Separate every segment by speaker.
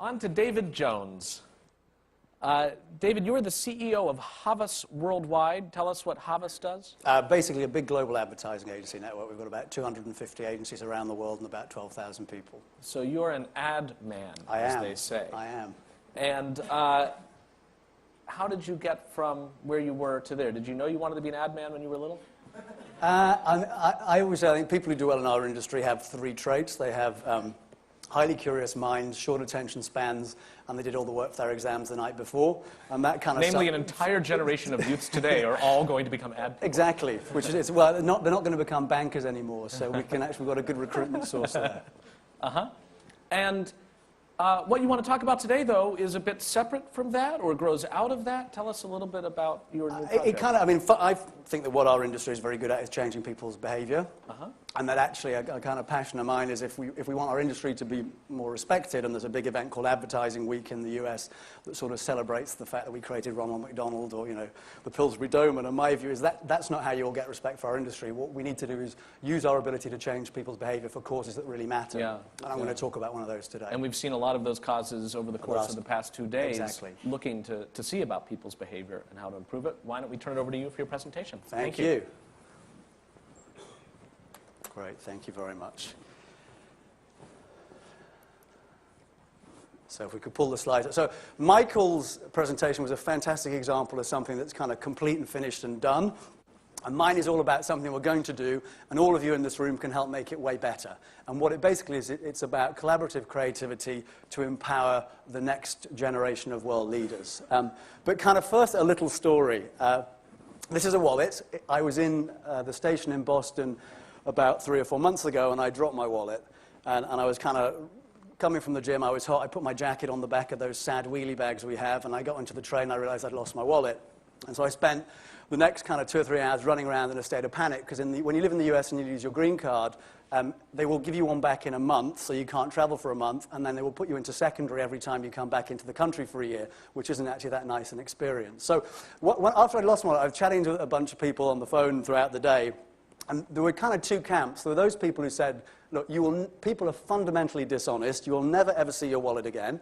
Speaker 1: On to David Jones. David, you are the CEO of Havas Worldwide. Tell us what Havas does.
Speaker 2: Basically a big global advertising agency network. We've got about 250 agencies around the world and about 12,000 people.
Speaker 1: So you're an ad man, as they say.
Speaker 2: I am.
Speaker 1: And how did you get from where you were to there? Did you know you wanted to be an ad man when you were little?
Speaker 2: I always say I think people who do well in our industry have three traits. They have highly curious minds, short attention spans, and they did all the work for their exams the night before. And that kind of
Speaker 1: Namely, an entire generation of youths today are all going to become ad people.
Speaker 2: Exactly, which is, well, they're not going to become bankers anymore, so we've got a good recruitment source there.
Speaker 1: And what you want to talk about today, though, is a bit separate from that, or grows out of that. Tell us a little bit about your new project.
Speaker 2: I think that what our industry is very good at is changing people's behavior. And that actually a kind of passion of mine is if we want our industry to be more respected, and there's a big event called Advertising Week in the US that sort of celebrates the fact that we created Ronald McDonald or, the Pillsbury Dome, and my view is that's not how you'll get respect for our industry. What we need to do is use our ability to change people's behavior for causes that really matter. And I'm going to talk about one of those today.
Speaker 1: And we've seen a lot of those causes over the course of the past 2 days,
Speaker 2: Exactly.
Speaker 1: looking to see about people's behavior and how to improve it. Why don't we turn it over to you for your presentation?
Speaker 2: Thank you. Great, thank you very much. So if we could pull the slides. So Michael's presentation was a fantastic example of something that's kind of complete and finished and done. And mine is all about something we're going to do, and all of you in this room can help make it way better. And what it basically is, it's about collaborative creativity to empower the next generation of world leaders. But kind of first, a little story. This is a wallet. I was in the station in Boston about 3 or 4 months ago, and I dropped my wallet. And I was kind of coming from the gym. I was hot. I put my jacket on the back of those sad wheelie bags we have, and I got into the train, and I realized I'd lost my wallet. And so I spent the next kind of 2 or 3 hours running around in a state of panic, because when you live in the US and you use your green card, they will give you one back in a month, so you can't travel for a month, and then they will put you into secondary every time you come back into the country for a year, which isn't actually that nice an experience. So after I lost my wallet, I was chatting to a bunch of people on the phone throughout the day, and there were kind of 2 camps. There were those people who said, look, people are fundamentally dishonest. You will never, ever see your wallet again.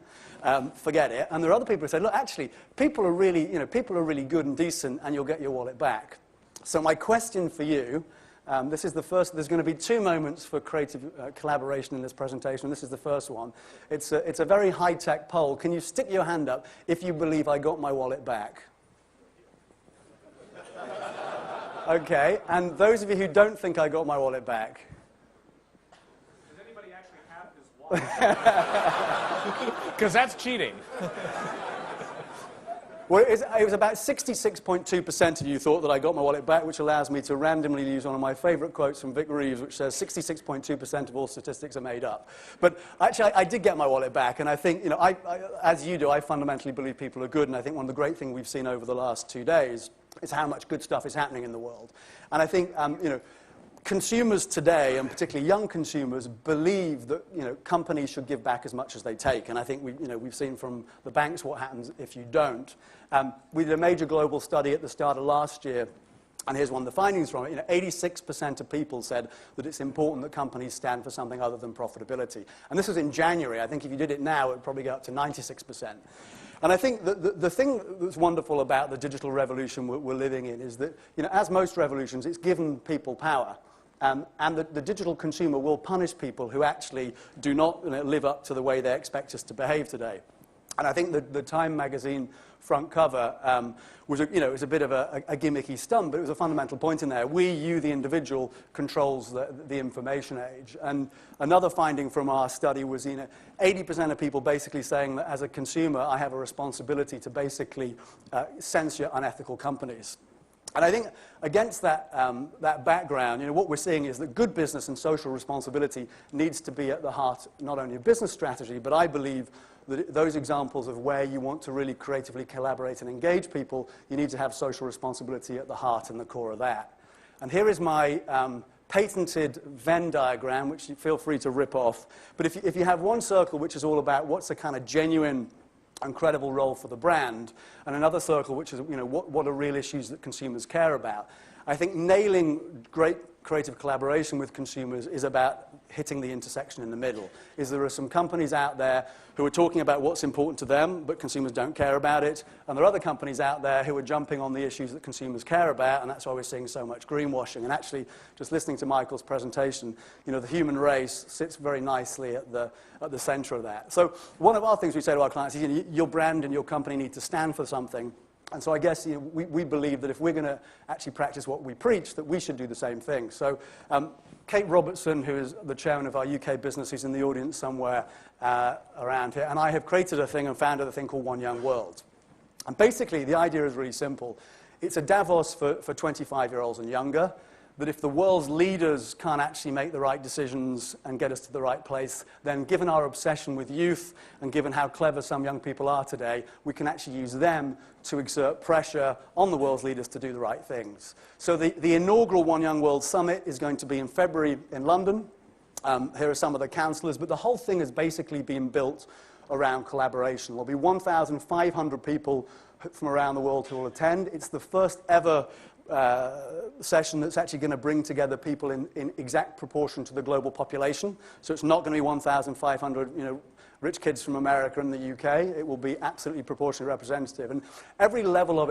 Speaker 2: Forget it. And there are other people who said, look, actually, people are really good and decent, and you'll get your wallet back. So my question for you, this is the first. There's going to be 2 moments for creative collaboration in this presentation. This is the first one. It's a very high-tech poll. Can you stick your hand up if you believe I got my wallet back? Okay, and those of you who don't think I got my wallet back?
Speaker 3: Does anybody actually have this wallet?
Speaker 1: Because that's cheating.
Speaker 2: Well, it was about 66.2% of you thought that I got my wallet back, which allows me to randomly use one of my favorite quotes from Vic Reeves, which says 66.2% of all statistics are made up. But actually, I did get my wallet back, and I think, as you do, I fundamentally believe people are good, and I think one of the great things we've seen over the last 2 days is how much good stuff is happening in the world. And I think, consumers today, and particularly young consumers, believe that companies should give back as much as they take. And I think we've seen from the banks what happens if you don't. We did a major global study at the start of last year, and here's one of the findings from it. 86% of people said that it's important that companies stand for something other than profitability. And this was in January. I think if you did it now, it would probably go up to 96%. And I think the thing that's wonderful about the digital revolution we're living in is that, as most revolutions, it's given people power. And the digital consumer will punish people who actually do not live up to the way they expect us to behave today. And I think the Time magazine front cover was a bit of a gimmicky stunt, but it was a fundamental point in there. We, you, the individual, controls the information age. And another finding from our study was 80% of people basically saying that as a consumer, I have a responsibility to basically censure unethical companies. And I think against that background, what we're seeing is that good business and social responsibility needs to be at the heart not only of business strategy, but I believe that those examples of where you want to really creatively collaborate and engage people, you need to have social responsibility at the heart and the core of that. And here is my patented Venn diagram, which you feel free to rip off. But if you have one circle which is all about what's a kind of genuine and credible role for the brand, and another circle which is what are real issues that consumers care about, I think nailing great creative collaboration with consumers is about hitting the intersection in the middle. There are some companies out there who are talking about what's important to them, but consumers don't care about it. And there are other companies out there who are jumping on the issues that consumers care about, and that's why we're seeing so much greenwashing. And actually, just listening to Michael's presentation, the human race sits very nicely at the center of that. So one of our things we say to our clients is, your brand and your company need to stand for something. And so I guess we believe that if we're going to actually practice what we preach, that we should do the same thing. So Kate Robertson, who is the chairman of our UK business, who's in the audience somewhere around here, and I have created a thing and founded a thing called One Young World. And basically, the idea is really simple. It's a Davos for 25-year-olds and younger, that if the world's leaders can't actually make the right decisions and get us to the right place, then given our obsession with youth and given how clever some young people are today, we can actually use them to exert pressure on the world's leaders to do the right things. So the inaugural One Young World Summit is going to be in February in London. Here are some of the councillors, but the whole thing has basically been built around collaboration. There'll be 1,500 people from around the world who will attend. It's the first ever session that's actually going to bring together people in exact proportion to the global population. So it's not going to be 1,500, rich kids from America and the UK. It will be absolutely proportionally representative. And every level of it